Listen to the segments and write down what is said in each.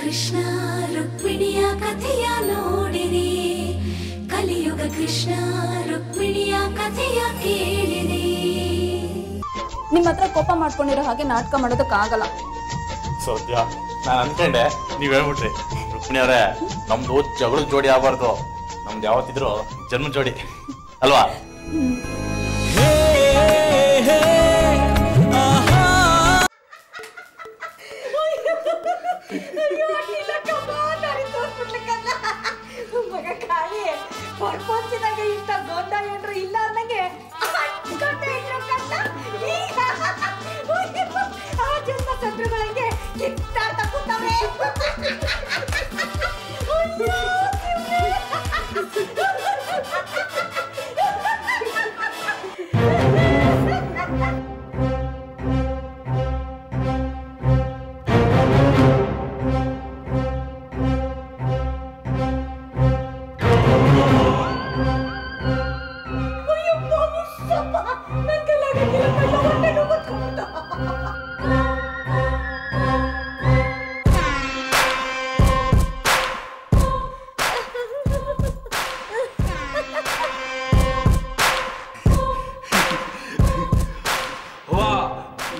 ಕೃಷ್ಣ ರುಕ್ಮಿಣಿಯ ಕಥೆಯ ನೋಡಿರಿ, ಕಲಿಯುಗ ಕೃಷ್ಣ ರುಕ್ಮಿಣಿಯ ಕಥೆಯ ಕೇಳಿರಿ. ನಿಮ್ಮ ಹತ್ರ ಕೋಪ ಮಾಡ್ಕೊಂಡಿರೋ ಹಾಗೆ ನಾಟಕ ಮಾಡೋದಕ್ಕಾಗಲ್ಲ. ಸದ್ಯ ನಾನು ಅನ್ಕೊಂಡೆ ನೀವ್ ಹೇಳ್ಬಿಟ್ರಿ. ರುಕ್ಮಿಣಿ ಅವರೇ, ನಮ್ದು ಜಗಳದ ಜೋಡಿ ಆಗಬಾರ್ದು, ನಮ್ದು ಯಾವತ್ತಿದ್ರು ಜನ್ಮ ಜೋಡಿ ಅಲ್ವಾ? ಇಂಥ ಗೊಂದ ಏನ್ರು ಇಲ್ಲ ಅನ್ನಂಗೆ ಆ ಜನ್ಮ ಶತ್ರುಗಳಂಗೆ ಕಿತ್ತಾಟ ಕೂತವೆ.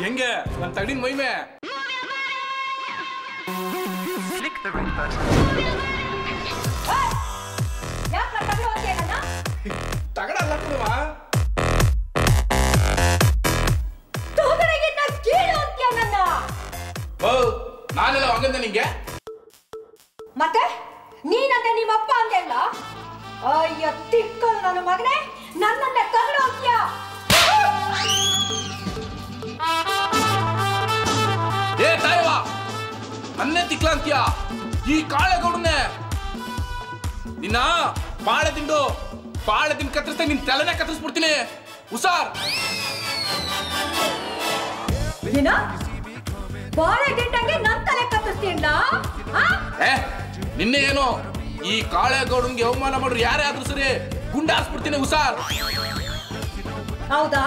ಹೆಂಗೆ ನನ್ನ ತಗಡಿನ ಮೈಮೆ ತಗಡ ಅಲ್ಲ ಕೊಡುವ ನಾನೆಲ್ಲ ಹಂಗಂದ ನಿಂಗೆ ಮತ್ತೆ ನೀನಂದೆ ನಿಮ್ಮಪ್ಪ ಹಂಗೆಲ್ಲ. ಅಯ್ಯ ತಿಕ್ಕಲ್ ನನ್ನ ಮಗನೇ, ನನ್ನನ್ನೇ ತಗಡು ಅಂತ್ಯಾ. ಏ ತಾಯವ, ನನ್ನೇ ತಿಕ್ಲ ಅಂತ್ಯ ಈ ಕಾಳೆಗೌಡನೆ. ನಿನ್ನ ಬಾಳೆ ತಿಂಡು ಕತ್ತರಿಸ್ತಾ ನಿನ್ ತಲೆನೇ ಕತ್ತರಿಸ್ಬಿಡ್ತೀನಿ. ಹುಷಾರ್. ಏನ ಬಾಳೆ ದಿಂಡಂಗೆ ನನ್ ತಲೆ ಕತ್ತರಿಸ್ತೀಯಲ್ಲ? ನಿನ್ನೆ ಏನು ಈ ಕಾಳೆಗೌಡನ್ಗೆ ಅವಮಾನ ಮಾಡ್ರು ಯಾರೇ ಆದ್ರೂ ಸರಿ ಗುಂಡಾಸ್ಬಿಡ್ತೀನಿ. ಹುಷಾರ್. ಹೌದಾ?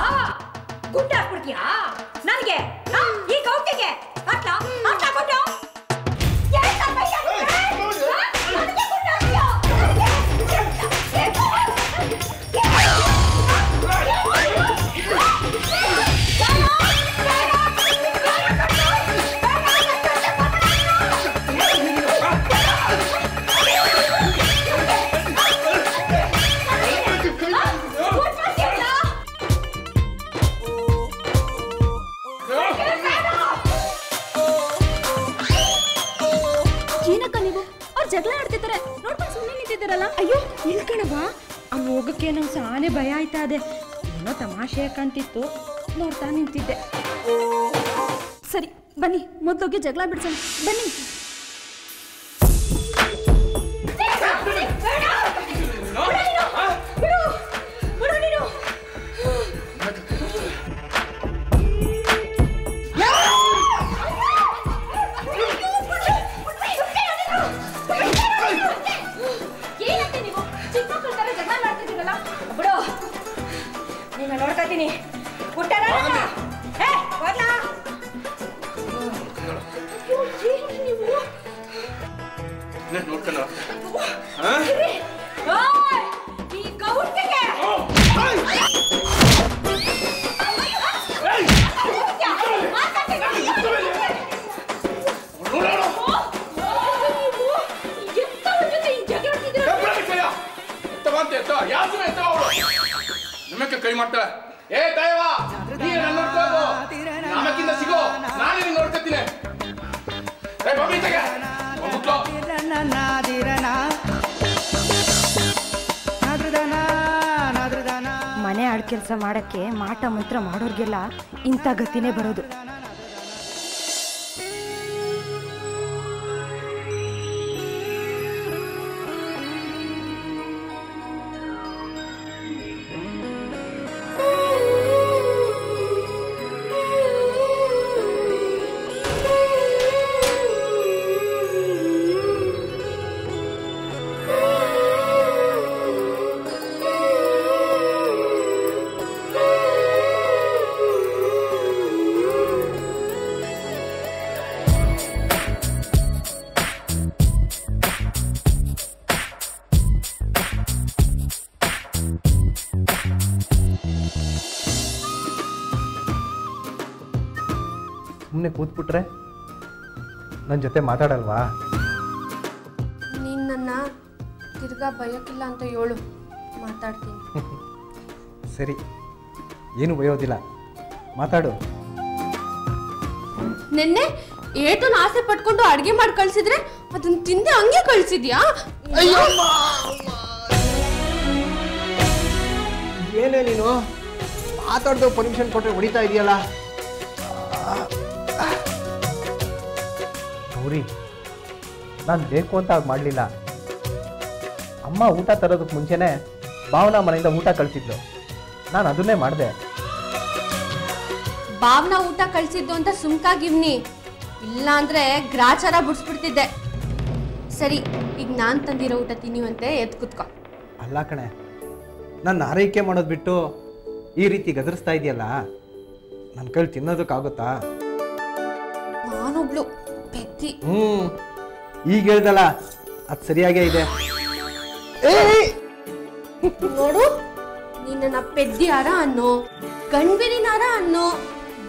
ಗುಂಡಾಸ್ಬಿಡ್ತೀಯಾ ನನಗೆ? ಈ ಗೌಟಿಗೆ ಅಟ್ಲ ಕೊಟ್ಟು ಜಗಳ ಆಡ್ತಿದ್ದಾರೆ ನೋಡ್ಕೊಂಡು ಸುಮ್ಮನೆ ನಿಂತಿದ್ದೀರಲ್ಲ. ಅಯ್ಯೋ ಇಲ್ಕಣವಾ, ಅಲ್ಲಿ ಹೋಗಕ್ಕೆ ನಂಗೆ ಸಾನೆ ಭಯ ಆಯ್ತಾ ಇದೆ. ಏನೋ ತಮಾಷೆ ಕಾಣ್ತಿತ್ತು, ನೋಡ್ತಾ ನಿಂತಿದ್ದೆ. ಸರಿ ಬನ್ನಿ, ಮೊದಲೋಗಿ ಜಗಳ ಬಿಡ್ಸೋಣ ಬನ್ನಿ. ನೋಡ್ಕೊತೀನಿ ನೋಡ್ಕೊಂಡ ನಿಮ್ಮಕ್ಕೆ ಕೈ ಮಾಡ್ತಾಳೆ. ಏ ತಾಯವ, ನೀ ನನ್ನ ನೋಡ್ಕೋದು, ನಮಕ್ಕಿಂತ ಸಿಗೋ, ನಾನೇ ನಿನ್ನ ನೋಡ್ಕೊತೀನಿ. ಮನೆ ಆಡ್ ಕೆಲಸ ಮಾಡಕ್ಕೆ ಮಾಟ ಮಂತ್ರ ಮಾಡೋರ್ಗೆಲ್ಲ ಇಂಥ ಗತಿನೇ ಬರೋದು. ಸುಮ್ಮನೆ ಕೂತ್ಬಿಟ್ರೆ ನನ್ನ ಜೊತೆ ಮಾತಾಡಲ್ವಾ? ನೀನು ನನ್ನ ತಿರ್ಗಾ ಬಯೋಕ್ಕಿಲ್ಲ ಅಂತ ಹೇಳು, ಮಾತಾಡ್ತೀನಿ. ಸರಿ, ಏನು ಬಯೋದಿಲ್ಲ, ಮಾತಾಡು. ನಿನ್ನೆ ಏಟನ್ ಆಸೆ ಪಟ್ಕೊಂಡು ಅಡ್ಗೆ ಮಾಡಿ ಕಳ್ಸಿದ್ರೆ ಅದನ್ನ ತಿಂದೆ ಹಂಗೆ ಕಳ್ಸಿದ್ಯಾ? ಏನೇ ನೀನು ಮಾತಾಡ್ದು ಪರ್ಮಿಷನ್ ಕೊಟ್ಟರೆ ಹೊಡಿತಾ ಇದೆಯಲ್ಲ? ಗೌರಿ, ನಾನು ಬೇಕು ಅಂತ ಆಗ ಮಾಡಲಿಲ್ಲ. ಅಮ್ಮ ಊಟ ತರೋದಕ್ಕೆ ಮುಂಚೆನೇ ಭಾವನಾ ಮನೆಯಿಂದ ಊಟ ಕಳಿಸಿದ್ಲು, ನಾನು ಅದನ್ನೇ ಮಾಡಿದೆ. ಭಾವನಾ ಊಟ ಕಳ್ಸಿದ್ದು ಅಂತ ಸುಮ್ಕಾಗಿವ್ನಿ, ಇಲ್ಲ ಅಂದ್ರೆ ಗ್ರಾಚಾರ ಬಿಡಿಸ್ಬಿಡ್ತಿದ್ದೆ. ಸರಿ, ಈಗ ನಾನು ತಂದಿರೋ ಊಟ ತಿನ್ನಿವಂತೆ ಎದ್ದು ಕುತ್ಕೋ. ಅಲ್ಲ ಕಣೆ, ನನ್ನ ಆರೈಕೆ ಮಾಡೋದು ಬಿಟ್ಟು ಈ ರೀತಿ ಗದರಿಸ್ತಾ ಇದೆಯಲ್ಲ, ನನ್ನ ಕೈಲಿ ತಿನ್ನೋದಕ್ಕಾಗುತ್ತಾ? ನಾನೊಬ್ಳು ಪೆದ್ದಿ. ಈಗ ಹೇಳ್ದಲ್ಲ, ಅದು ಸರಿಯಾಗೇ ಇದೆ. ನೋಡು, ನಿನ್ನ ಪೆದ್ದಿಯಾರ ಅನ್ನೋ, ಗಂಡ್ಬಿರಿನಾರ ಅನ್ನೋ,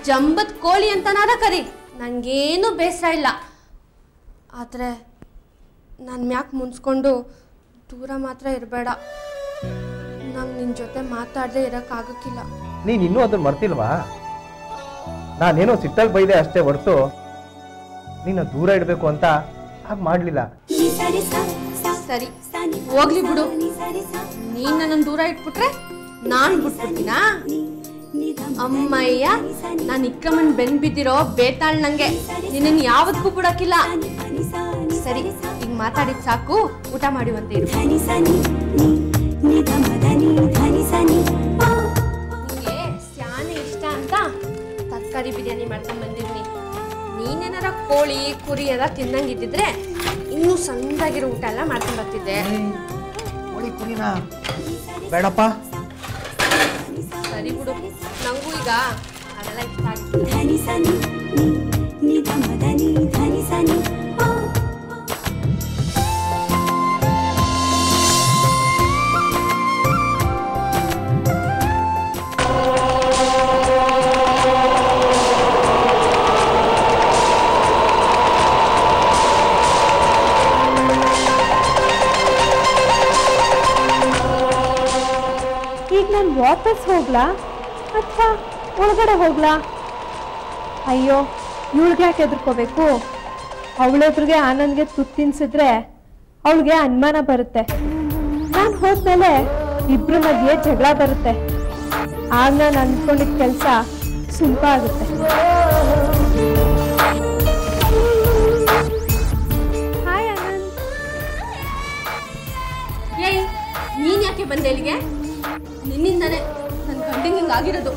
ಜಂಬದ್ ಕೋಳಿ ಅಂತನಾರ ಕರಿ, ನನಗೇನು ಬೇಸರ ಇಲ್ಲ. ಆದರೆ ನನ್ನ ಮ್ಯಾಕ್ ಮುನ್ಸ್ಕೊಂಡು ದೂರ ಮಾತ್ರ ಇರಬೇಡ. ನಂಗೆ ನಿನ್ನ ಜೊತೆ ಮಾತಾಡದೆ ಇರೋಕ್ಕಾಗಕ್ಕಿಲ್ಲ. ನೀನು ಇನ್ನೂ ಅದನ್ನ ಮರ್ತಿಲ್ವಾ? ನಾನೇನೋ ಸಿಟ್ಟಾಗಿ ಬೈದೆ ಅಷ್ಟೇ ಹೊರತು ನೀನು ದೂರ ಇಡಬೇಕು ಅಂತ ಹಾಗೆ ಮಾಡಲಿಲ್ಲ. ಸರಿ, ಹೋಗ್ಲಿ ಬಿಡು. ನೀನು ನನ್ನನ್ನು ದೂರ ಇಟ್ಬಿಟ್ರೆ ನಾನು ಬಿಟ್ಬಿಡ್ತೀನಾ? ಅಮ್ಮಯ್ಯ, ನಾನು ಇಕ್ಕಮ್ಮನ್ ಬೆನ್ ಬಿದ್ದಿರೋ ಬೇತಾಳ್ ನಂಗೆ, ನಿನ್ನ ಯಾವತ್ತೂ ಬಿಡಕ್ಕಿಲ್ಲ. ಸರಿ, ಈಗ ಮಾತಾಡಿದ್ ಸಾಕು, ಊಟ ಮಾಡುವಂತೆ ಇರು. ನಿಂಗೆ ಸ್ಯಾನೆ ಇಷ್ಟ ಅಂತ ತರಕಾರಿ ಬಿರಿಯಾನಿ ಮಾಡ್ಕೊಂಡ್ ಬಂದಿದ್ನಿ. ನೀನೇನಾರ ಕೋಳಿ ಕುರಿ ಎಲ್ಲ ತಿನ್ನಂಗಿದ್ದಿದ್ರೆ ಇನ್ನೂ ಸಣ್ಣದಾಗಿರೋ ಊಟ ಎಲ್ಲ ಮಾಡ್ಕೊಂಡ್ ಬರ್ತಿದ್ದೆ. ಕೋಳಿ ಕುರಿನಾ ಬೇಡಪ್ಪ. ಸರಿ ಬಿಡು, ನಂಗೂ ಈಗ ಅದೆಲ್ಲ ಇಷ್ಟ ಆಗ್ತದೆ. ಈಗ ನಾನು ವಾಪಸ್ ಹೋಗ್ಲಾ ಅಥವಾ ಒಳಗಡೆ ಹೋಗ್ಲಾ? ಅಯ್ಯೋ, ಇವಳಿಗೆ ಯಾಕೆ ಹೆದರ್ಕೋಬೇಕು? ಅವಳೆದ್ರಿಗೆ ಆನಂದ್ಗೆ ತುತ್ತು ತಿನ್ಸಿದ್ರೆ ಅವಳಿಗೆ ಅನುಮಾನ ಬರುತ್ತೆ. ನಾನು ಹೋದ್ಮೇಲೆ ಇಬ್ರ ಮಧ್ಯೆ ಜಗಳ ಬರುತ್ತೆ. ಆಗ ನಾನು ಅಂದ್ಕೊಂಡಿದ್ದ ಕೆಲಸ ಸುಂಪ ಆಗುತ್ತೆ. ಹಾಯ್ ಆನಂದ್. ಏಯ್, ನೀನ್ ಯಾಕೆ ಬಂದೆ ಇಲ್ಲಿಗೆ? ನಿನ್ನಿಂದಾನೆ ನನ್ನ ಗಂಡಿಗೆ ಹಿಂಗಾಗಿರೋದು.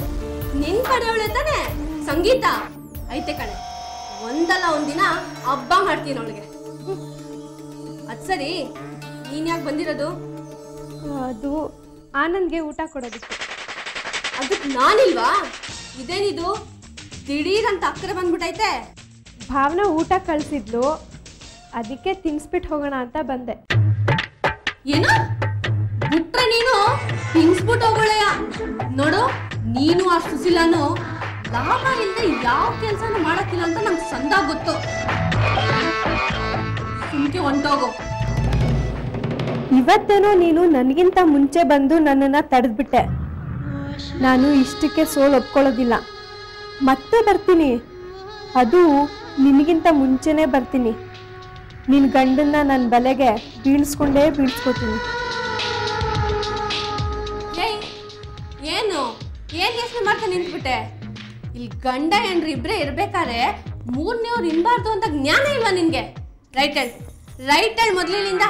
ನಿನ್ ಕಡೆಯವಳೆ ತಾನೆ ಸಂಗೀತ? ಐತೆ ಕಣೆ, ಒಂದಲ್ಲ ಒಂದಿನ ಹಬ್ಬ ಮಾಡ್ತೀನಿ ಅವಳಿಗೆ. ಅದ್ ಸರಿ, ನೀನ್ ಯಾಕೆ ಬಂದಿರೋದು? ಅದು ಆನಂದ್ಗೆ ಊಟ ಕೊಡೋದಿತ್ತು. ಅದಕ್ಕೆ ನಾನಿಲ್ವಾ? ಇದೇನಿದು ದಿಢೀರ್ ಅಂತ ಅಕ್ಕರೆ ಬಂದ್ಬಿಟ್ಟೈತೆ? ಭಾವನಾ ಊಟ ಕಳಿಸಿದ್ಲು, ಅದಕ್ಕೆ ತಿನ್ಸ್ಬಿಟ್ಟು ಹೋಗೋಣ ಅಂತ ಬಂದೆ. ಏನು ಬಿಟ್ರೆ ನೀನು ತಿನ್ಸ್ಬಿಟ್ಟು ಹೋಗೋಳೆಯ? ನೋಡು, ನೀನು ಆ ಸುಶೀಲಾನು ಲಾಭ ಇಲ್ಲದೆ ಯಾವ ಕೆಲಸನೂ ಮಾಡಕ್ಕಿಲ್ಲ ಅಂತ ನಂಗೆ ಸಂದಾಗ ಗೊತ್ತು. ಸುಮ್ಕೆ ಹೊಂಟೋಗು. ಇವತ್ತೇನೋ ನೀನು ನನಗಿಂತ ಮುಂಚೆ ಬಂದು ನನ್ನನ್ನು ತಡೆದ್ಬಿಟ್ಟೆ. ನಾನು ಇಷ್ಟಕ್ಕೆ ಸೋಲು ಒಪ್ಕೊಳ್ಳೋದಿಲ್ಲ. ಮತ್ತೆ ಬರ್ತೀನಿ, ಅದು ನಿನಗಿಂತ ಮುಂಚೆನೇ ಬರ್ತೀನಿ. ನಿನ್ನ ಗಂಡನ್ನ ನನ್ನ ಬಲೆಗೆ ಬೀಳ್ಸ್ಕೊತೀನಿ. ಏನು ಏನ್ ಯೋಚನೆ ಮಾಡ್ತಾ ನಿಂತ್ಬಿಟ್ಟೆ? ಇಲ್ಲಿ ಗಂಡ ಹೆಂಡ್ರಿ ಇಬ್ರೇ ಇರ್ಬೇಕಾದ್ರೆ ಮೂರನೇವ್ರು ಇನ್ಬಾರ್ದು ಅಂತ ಜ್ಞಾನ ಇಲ್ವಾ ನಿನ್ಗೆ? ರೈಟ್ ಹೇಳ್ ಮೊದ್ಲಿನಿಂದ.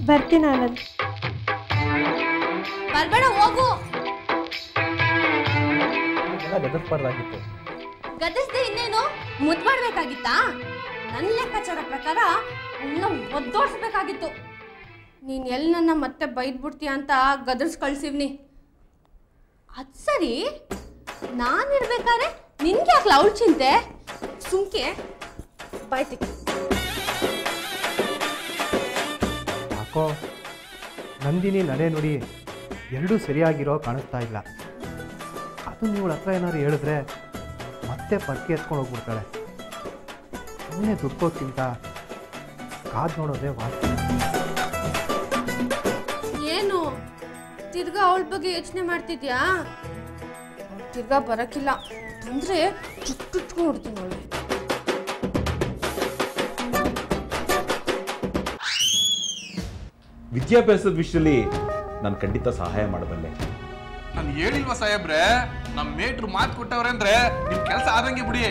ಬರ್ತೀನಿ ಆನಂದ್. ಬರ್ಬೇಡ, ಹೋಗು. ಗದರ್ಸ್ಬಾರ್ದಾಗಿತ್ತು. ಗದಸ್ದೆ ಇನ್ನೇನು ಮುದ್ ಮಾಡ್ಬೇಕಾಗಿತ್ತಾ? ನನ್ನ ಲೆಕ್ಕಾಚಾರ ಪ್ರಕಾರ ಒದ್ದೋಡ್ಸ್ಬೇಕಾಗಿತ್ತು. ನೀನ್ ಎಲ್ಲಿ ನನ್ನ ಮತ್ತೆ ಬೈದ್ಬಿಡ್ತೀಯ ಅಂತ ಗದರ್ಸ್ ಕಳ್ಸಿವ್ನಿ. ಅದ್ ಸರಿ, ನಾನಿರ್ಬೇಕಾದ್ರೆ ನಿನ್ಗೆ ಯಾಕೆ ಅವಳು ಚಿಂತೆ? ಸುಮ್ಕೆ ಬಾಯ್ತಿ. ಯಾಕೋ ನಂದಿನಿ ನಡೆ ನುಡಿ ಎರಡೂ ಸರಿಯಾಗಿರೋ ಕಾಣಿಸ್ತಾ ಇಲ್ಲ. ಅದು ನೀವು ಹತ್ರ ಏನಾದ್ರು ಹೇಳಿದ್ರೆ ಮತ್ತೆ ಮತ್ತೆ ಪರ್ಕೆ ಎತ್ಕೊಂಡು ಹೋಗ್ಬಿಡ್ತಾಳೆ. ಸುಮ್ಮನೆ ದುಡ್ಕೋದ್ಕಿಂತ ಕಾದು ನೋಡೋದೇ ವಾಸ್ತು. ಏನು ತಿರ್ಗಾ ಅವಳ ಬಗ್ಗೆ ಯೋಚನೆ ಮಾಡ್ತಿದ್ಯಾ? ತಿರ್ಗಾ ಬರಕ್ಕಿಲ್ಲ ಅಂದ್ರೆ ಚುಟ್ಕೊಂಡು ಹೊಡ್ತೀನಿ ಅವಳು. ವಿದ್ಯಾಭ್ಯಾಸದ ವಿಷಯದಲ್ಲಿ ನಾನು ಖಂಡಿತ ಸಹಾಯ ಮಾಡಬಲ್ಲೆ. ನಾನು ಹೇಳಿಲ್ವಾ ಸಾಹೇಬ್ರೆ, ನಮ್ಮ ಮೇಟ್ರು ಮಾತು ಕೊಟ್ಟವ್ರೆ ಅಂದ್ರೆ ನಿಮ್ ಕೆಲಸ ಆದಂಗೆ ಬಿಡಿ.